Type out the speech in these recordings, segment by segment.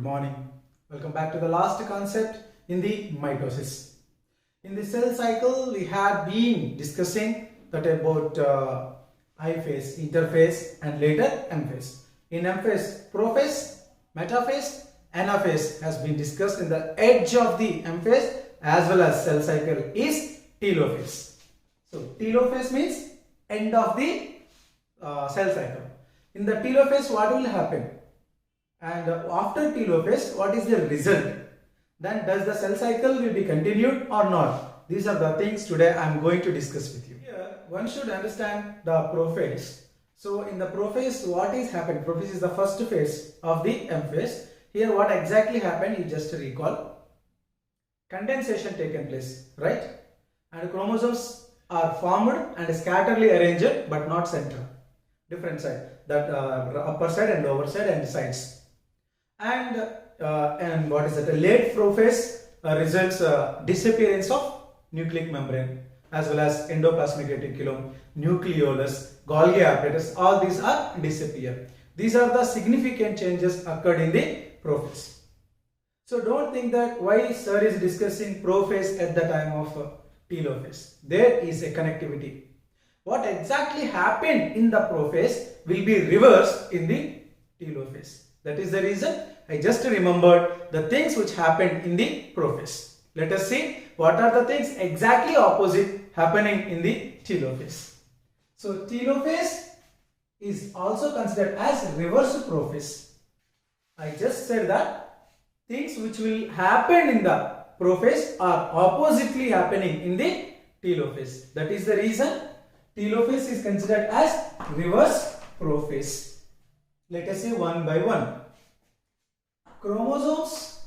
Good morning. Welcome back to the last concept in the mitosis. In the cell cycle, we have been discussing that about I phase, interphase, and later M phase. In M phase, prophase, metaphase, anaphase has been discussed. In the edge of the M phase as well as cell cycle is telophase. So telophase means end of the cell cycle. In the telophase, what will happen? And after telophase, what is the result? Then does the cell cycle will be continued or not? These are the things today I am going to discuss with you. Here, one should understand the prophase. So in the prophase, what is happened? Prophase is the first phase of the M phase. Here what exactly happened, you just recall. Condensation taken place, right? And chromosomes are formed and scatterly arranged but not central. Different side, that upper side and lower side and sides. And what is that? A late prophase results disappearance of nucleic membrane as well as endoplasmic reticulum, nucleolus, Golgi apparatus. All these are disappear. These are the significant changes occurred in the prophase. So don't think that why sir is discussing prophase at the time of telophase. There is a connectivity. What exactly happened in the prophase will be reversed in the telophase. That is the reason I just remembered the things which happened in the prophase. Let us see what are the things exactly opposite happening in the telophase. So telophase is also considered as reverse prophase. I just said that things which will happen in the prophase are oppositely happening in the telophase. That is the reason telophase is considered as reverse prophase. Let us say one by one. Chromosomes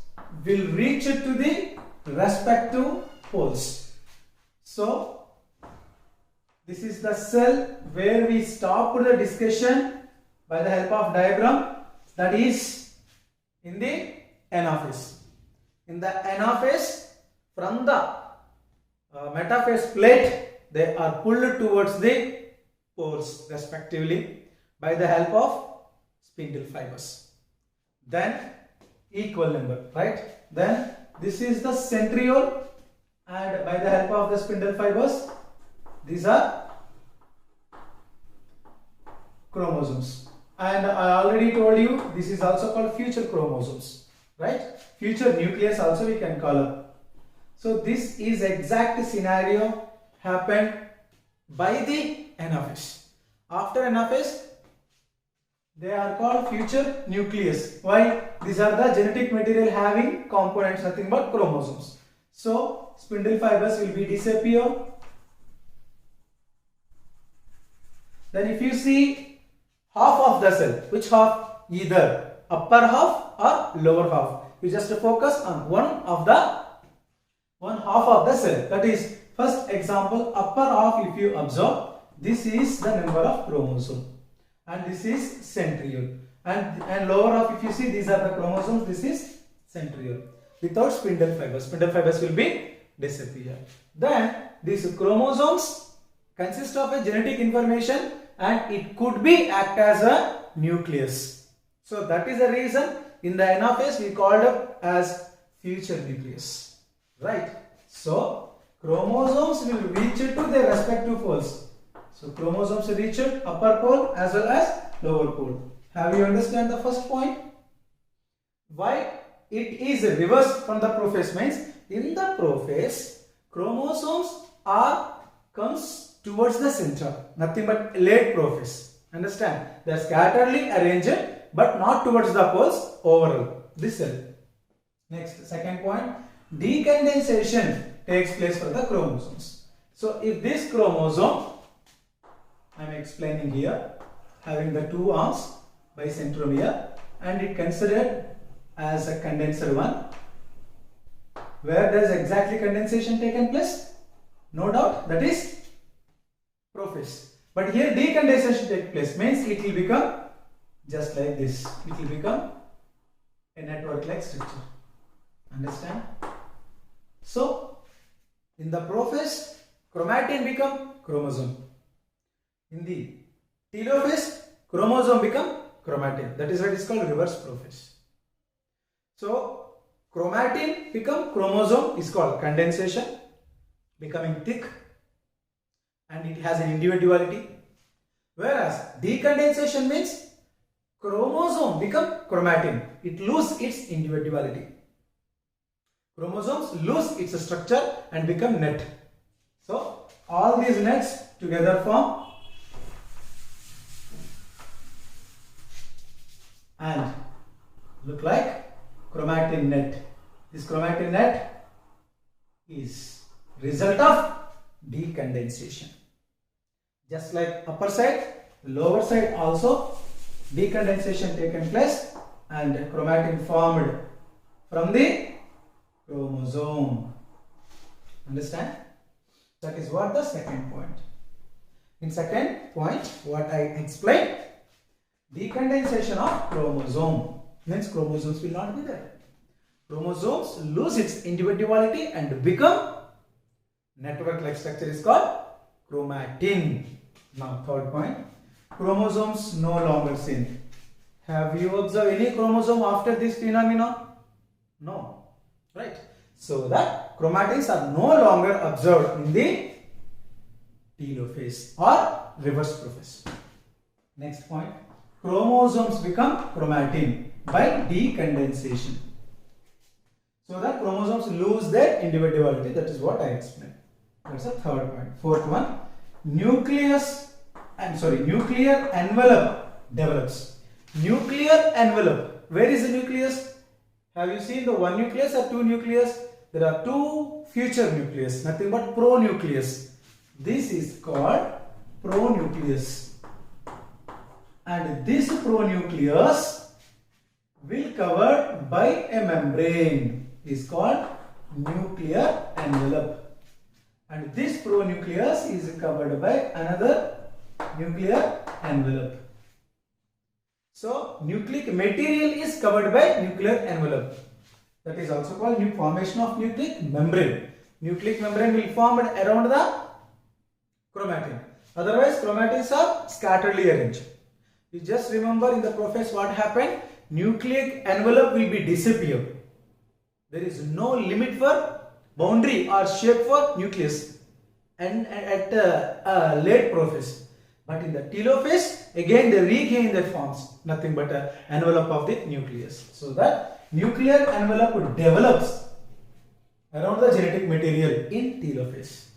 will reach to the respective poles. So, this is the cell where we stopped the discussion by the help of diagram, that is in the anaphase. In the anaphase, from the metaphase plate, they are pulled towards the poles respectively by the help of spindle fibers. Then equal number, right? Then this is the centriole, and by the help of the spindle fibers, these are chromosomes. And I already told you this is also called future chromosomes, right? Future nucleus also we can call it. So this is exact scenario happened by the anaphase. After anaphase, they are called future nucleus. Why? These are the genetic material having components, nothing but chromosomes. So spindle fibers will be disappear. Then if you see half of the cell, which half? Either upper half or lower half. You just focus on one half of the cell. That is, first example, upper half if you observe, this is the number of chromosome. And this is centriole, and lower half if you see, these are the chromosomes, this is centriole. Without spindle fibers will be disappear. Then these chromosomes consist of a genetic information and it could be act as a nucleus. So that is the reason in the anaphase we called it as future nucleus, right? So chromosomes will reach to their respective poles. So chromosomes reach upper pole as well as lower pole. Have you understand the first point? Why it is reversed from the prophase means in the prophase chromosomes comes towards the center, nothing but late prophase. Understand? They are scatteredly arranged but not towards the poles overall. This cell. Next, second point, decondensation takes place for the chromosomes. So if this chromosome, I am explaining here, having the two arms by centromere, and it considered as a condenser one. Where does exactly condensation taken place? No doubt, that is prophase. But here decondensation takes place means it will become just like this. It will become a network-like structure. Understand? So in the prophase, chromatin become chromosome. In the telophase, chromosome become chromatin. That is why it is called reverse prophase. So chromatin become chromosome is called condensation, becoming thick, and it has an individuality. Whereas decondensation means chromosome become chromatin. It loses its individuality. Chromosomes lose its structure and become net. So all these nets together form and look like chromatin net. This chromatin net is result of decondensation. Just like upper side, lower side also decondensation taken place and chromatin formed from the chromosome. Understand? That is what the second point. In second point, what I explained, decondensation of chromosome means chromosomes will not be there. Chromosomes lose its individuality and become network-like structure is called chromatin. Now third point, chromosomes no longer seen. Have you observed any chromosome after this phenomenon? No, right? So that chromatins are no longer observed in the telophase or reverse prophase. Next point, chromosomes become chromatin by decondensation. So that chromosomes lose their individuality. That is what I explained. That's the third point. Fourth one, nuclear envelope develops. Nuclear envelope. Where is the nucleus? Have you seen the one nucleus or two nucleus? There are two future nucleus, nothing but pronucleus. This is called pronucleus. And this pronucleus will covered by a membrane is called nuclear envelope. And this pronucleus is covered by another nuclear envelope. So nucleic material is covered by nuclear envelope. That is also called formation of nucleic membrane. Nucleic membrane will form around the chromatin. Otherwise, chromatins are scatteredly arranged. You just remember in the prophase what happened? Nucleic envelope will be disappear. There is no limit for boundary or shape for nucleus and at a late prophase. But in the telophase, again they regain their forms, nothing but an envelope of the nucleus. So that nuclear envelope develops around the genetic material in telophase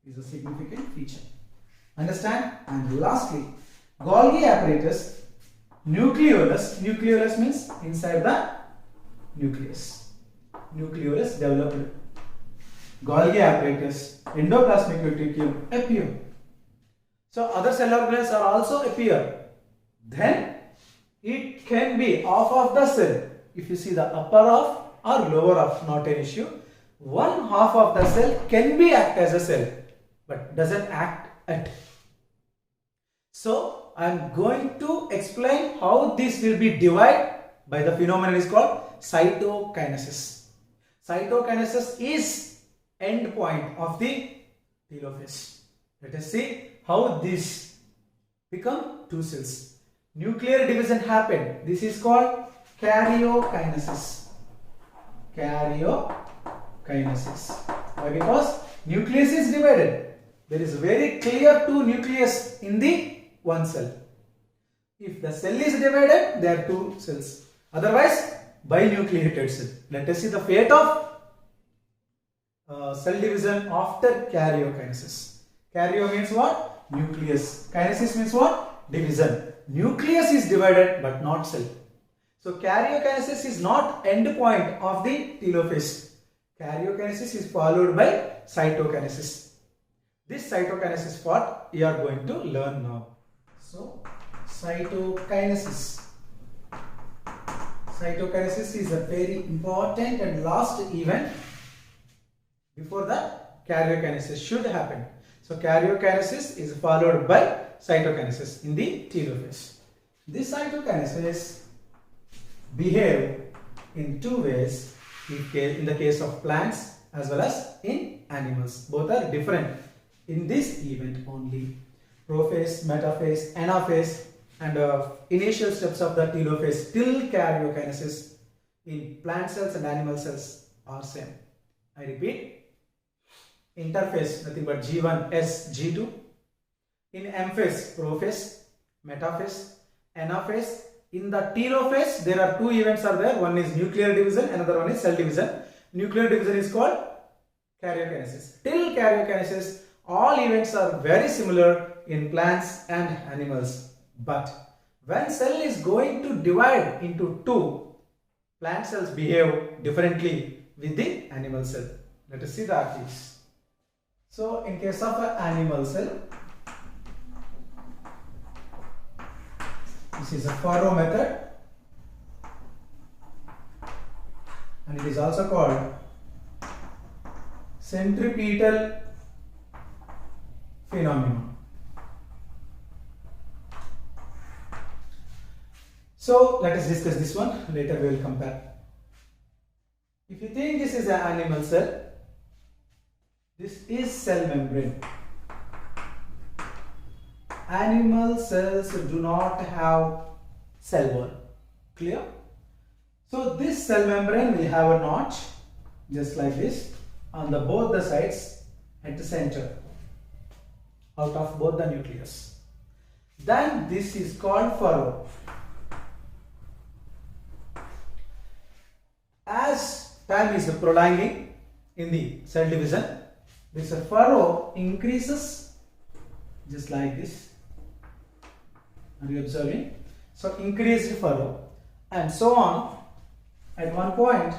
is a significant feature. Understand? And lastly, Golgi apparatus, nucleolus. Nucleolus means inside the nucleus. Nucleolus developed. Golgi apparatus, endoplasmic reticulum appear. So other cell organelles are also appear. Then it can be half of the cell. If you see the upper half or lower half, not an issue. One half of the cell can be act as a cell, but doesn't act at. So I am going to explain how this will be divided by the phenomenon is called cytokinesis. Cytokinesis is end point of the telophase. Let us see how this become two cells. Nuclear division happened. This is called karyokinesis. Karyokinesis. Why? Because nucleus is divided. There is very clear two nucleus in the one cell. If the cell is divided, there are two cells. Otherwise, binucleated cell. Let us see the fate of cell division after karyokinesis. Karyo means what? Nucleus. Kinesis means what? Division. Nucleus is divided but not cell. So karyokinesis is not end point of the telophase. Karyokinesis is followed by cytokinesis. This cytokinesis part we are going to learn now. So cytokinesis. Cytokinesis is a very important and last event before that karyokinesis should happen. So karyokinesis is followed by cytokinesis in the telophase. This cytokinesis behave in two ways in the case of plants as well as in animals. Both are different in this event only. Prophase, metaphase, anaphase and initial steps of the telophase till karyokinesis in plant cells and animal cells are same. I repeat, interphase nothing but G1, S, G2. In M phase, prophase, metaphase, anaphase. In the telophase, there are two events are there. One is nuclear division, another one is cell division. Nuclear division is called karyokinesis. Till karyokinesis, all events are very similar in plants and animals. But when cell is going to divide into two, plant cells behave differently with the animal cell. Let us see the activities. So, in case of an animal cell, this is a furrow method, and it is also called centripetal phenomenon. So let us discuss this one, later we will compare. If you think this is an animal cell, this is cell membrane. Animal cells do not have cell wall. Clear? So this cell membrane will have a notch just like this on the both the sides at the center out of both the nucleus. Then this is called furrow. As time is prolonging in the cell division, this furrow increases just like this. Are you observing? So increased furrow and so on. At one point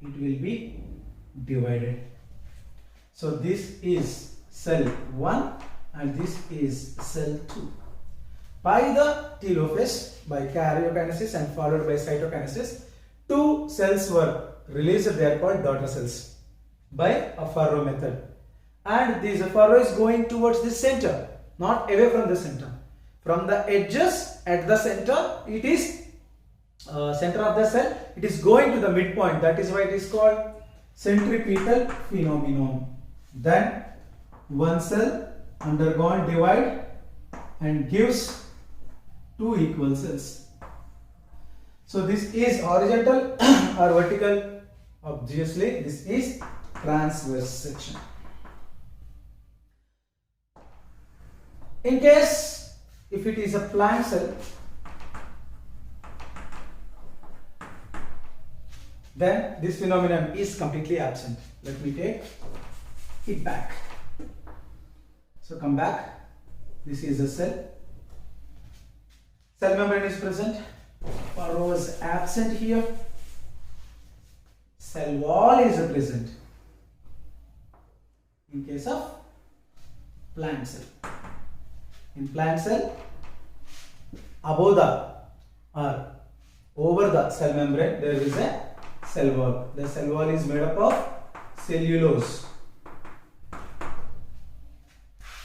it will be divided. So this is cell 1 and this is cell 2. By the telophase, by karyokinesis and followed by cytokinesis, two cells were released. They are called daughter cells by a furrow method. And this furrow is going towards the center, not away from the center. From the edges at the center, it is center of the cell, it is going to the midpoint. That is why it is called centripetal phenomenon. Then one cell undergone divide and gives two equal cells. So this is horizontal or vertical. Obviously this is transverse section. In case if it is a plant cell, then this phenomenon is completely absent. Let me take it back. So come back. This is a cell. Cell membrane is present. Furrow is absent here. Cell wall is present in case of plant cell. In plant cell, above the or over the cell membrane, there is a cell wall. The cell wall is made up of cellulose.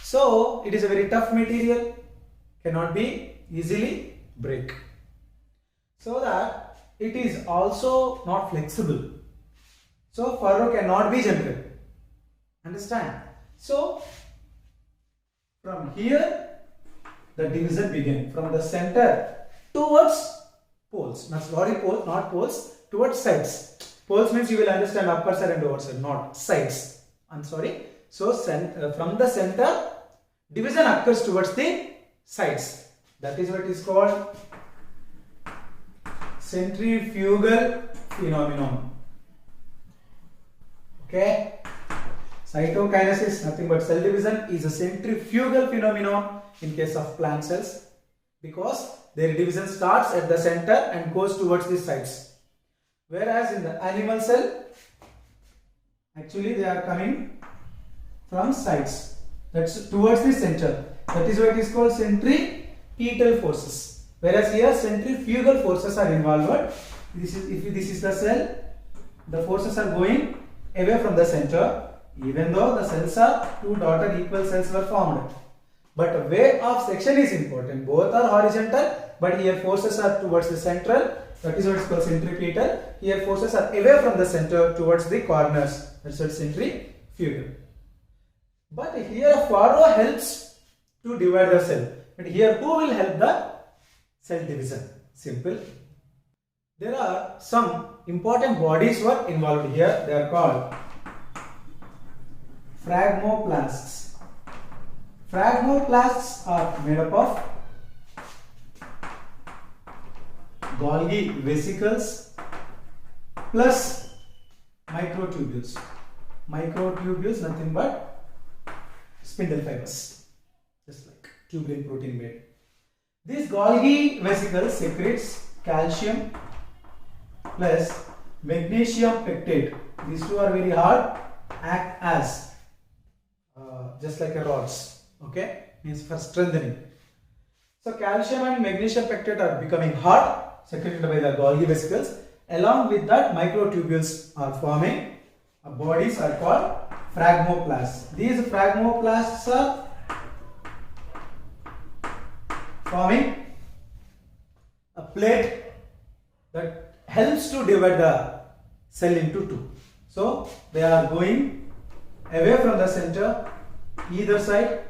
So it is a very tough material, cannot be easily break. So that it is also not flexible. So furrow cannot be generated. Understand? So from here the division begins from the center towards poles. Not poles, towards sides. Poles means you will understand upper side and lower side, not sides. I'm sorry. So from the center, division occurs towards the sides. That is what is called centrifugal phenomenon. Okay. Cytokinesis, nothing but cell division, is a centrifugal phenomenon in case of plant cells because their division starts at the center and goes towards the sides. Whereas in the animal cell, actually they are coming from sides. That's towards the center. That is why it is called centripetal forces. Whereas here centrifugal forces are involved. If this is the cell, the forces are going away from the center. Even though the cells are two daughter equal cells were formed. But way of section is important. Both are horizontal, but here forces are towards the central. That is what is called centripetal. Here forces are away from the center towards the corners. That's what centrifugal. But here furrow helps to divide the cell. But here who will help the cell division? Simple. There are some important bodies were involved here. They are called phragmoplasts. Phragmoplasts are made up of Golgi vesicles plus microtubules. Microtubules nothing but spindle fibers, just like tubular protein made. These Golgi vesicles secretes calcium plus magnesium pectate. These two are very hard, act as just like a rods, okay, means for strengthening. So calcium and magnesium pectate are becoming hard, secreted by the Golgi vesicles. Along with that, microtubules are forming. Bodies are called phragmoplasts. These phragmoplasts are forming a plate that helps to divide the cell into two. So they are going away from the center, either side,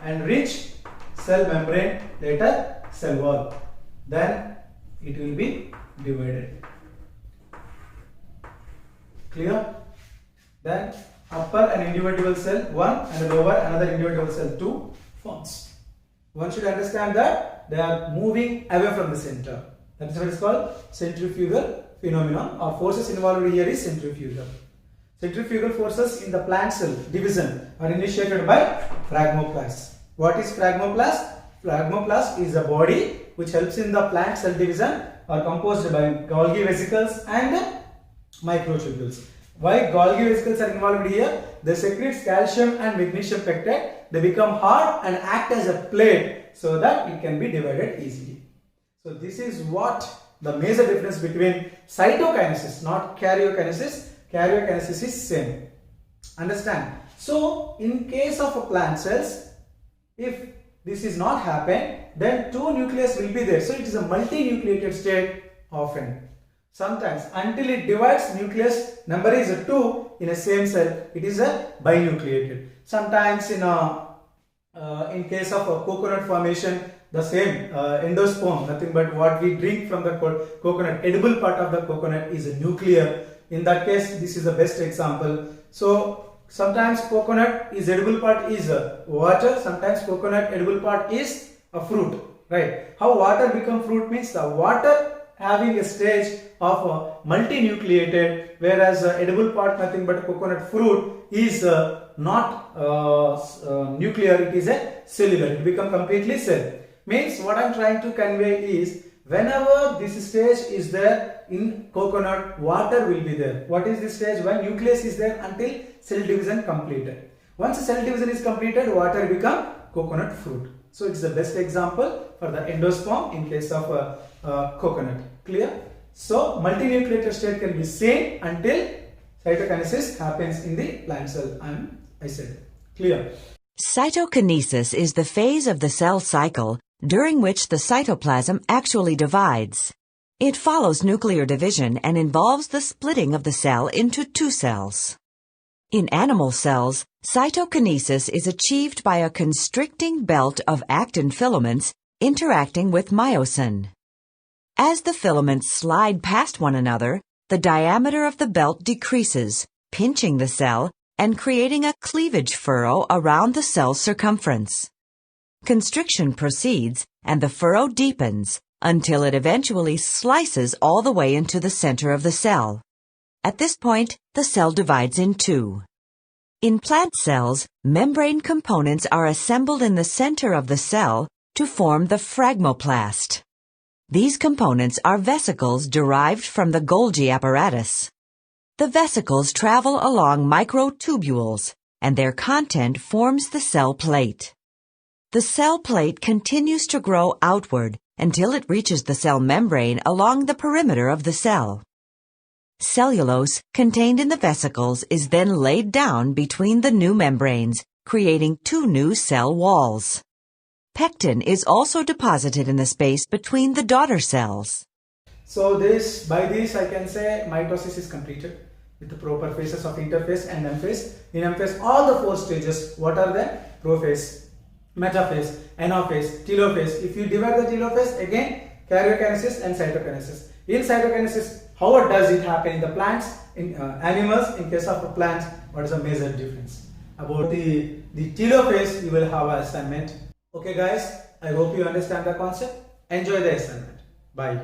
and reach cell membrane, later cell wall. Then it will be divided. Clear? Then upper an individual cell 1 and lower another individual cell 2 forms. One should understand that they are moving away from the center. That is what is called centrifugal phenomenon, or forces involved here is centrifugal. Centrifugal forces in the plant cell division are initiated by phragmoplasts. What is phragmoplast? Phragmoplast is a body which helps in the plant cell division, are composed by Golgi vesicles and microtubules. Why Golgi vesicles are involved here? They secrete calcium and magnesium pectate. They become hard and act as a plate so that it can be divided easily. So this is what the major difference between cytokinesis, not karyokinesis. Karyokinesis is same. Understand? So in case of a plant cells, if this is not happen, then two nucleus will be there. So it is a multinucleated state often. Sometimes until it divides, nucleus number is a 2 in a same cell, it is a binucleated. Sometimes in case of a coconut formation, the same endosperm, nothing but what we drink from the coconut, edible part of the coconut is a nuclear. In that case, this is the best example. So sometimes coconut is edible part is water, sometimes coconut edible part is a fruit, right? How water become fruit means the water having a stage of multinucleated, whereas edible part nothing but coconut fruit is not nuclear, it is a cellular, it become completely cell. Means what I am trying to convey is, whenever this stage is there in coconut, water will be there. What is this stage? When nucleus is there until cell division completed. Once cell division is completed, water become coconut fruit. So it's the best example for the endosperm in case of coconut. Clear? So multinucleated state can be seen until cytokinesis happens in the plant cell. I said. Clear? Cytokinesis is the phase of the cell cycle during which the cytoplasm actually divides. It follows nuclear division and involves the splitting of the cell into two cells. In animal cells, cytokinesis is achieved by a constricting belt of actin filaments interacting with myosin. As the filaments slide past one another, the diameter of the belt decreases, pinching the cell and creating a cleavage furrow around the cell's circumference. Constriction proceeds and the furrow deepens until it eventually slices all the way into the center of the cell. At this point, the cell divides in two. In plant cells, membrane components are assembled in the center of the cell to form the phragmoplast. These components are vesicles derived from the Golgi apparatus. The vesicles travel along microtubules, and their content forms the cell plate. The cell plate continues to grow outward until it reaches the cell membrane along the perimeter of the cell. Cellulose contained in the vesicles is then laid down between the new membranes, creating two new cell walls. Pectin is also deposited in the space between the daughter cells. So by this I can say mitosis is completed with the proper phases of interphase and M-phase. In M-phase, all the 4 stages, what are they? Prophase, metaphase, anaphase, telophase. If you divide the telophase, again karyokinesis and cytokinesis. In cytokinesis, how does it happen in the plants, in animals? In case of the plants, what is the major difference? About the telophase, you will have an assignment. Okay guys, I hope you understand the concept. Enjoy the assignment. Bye.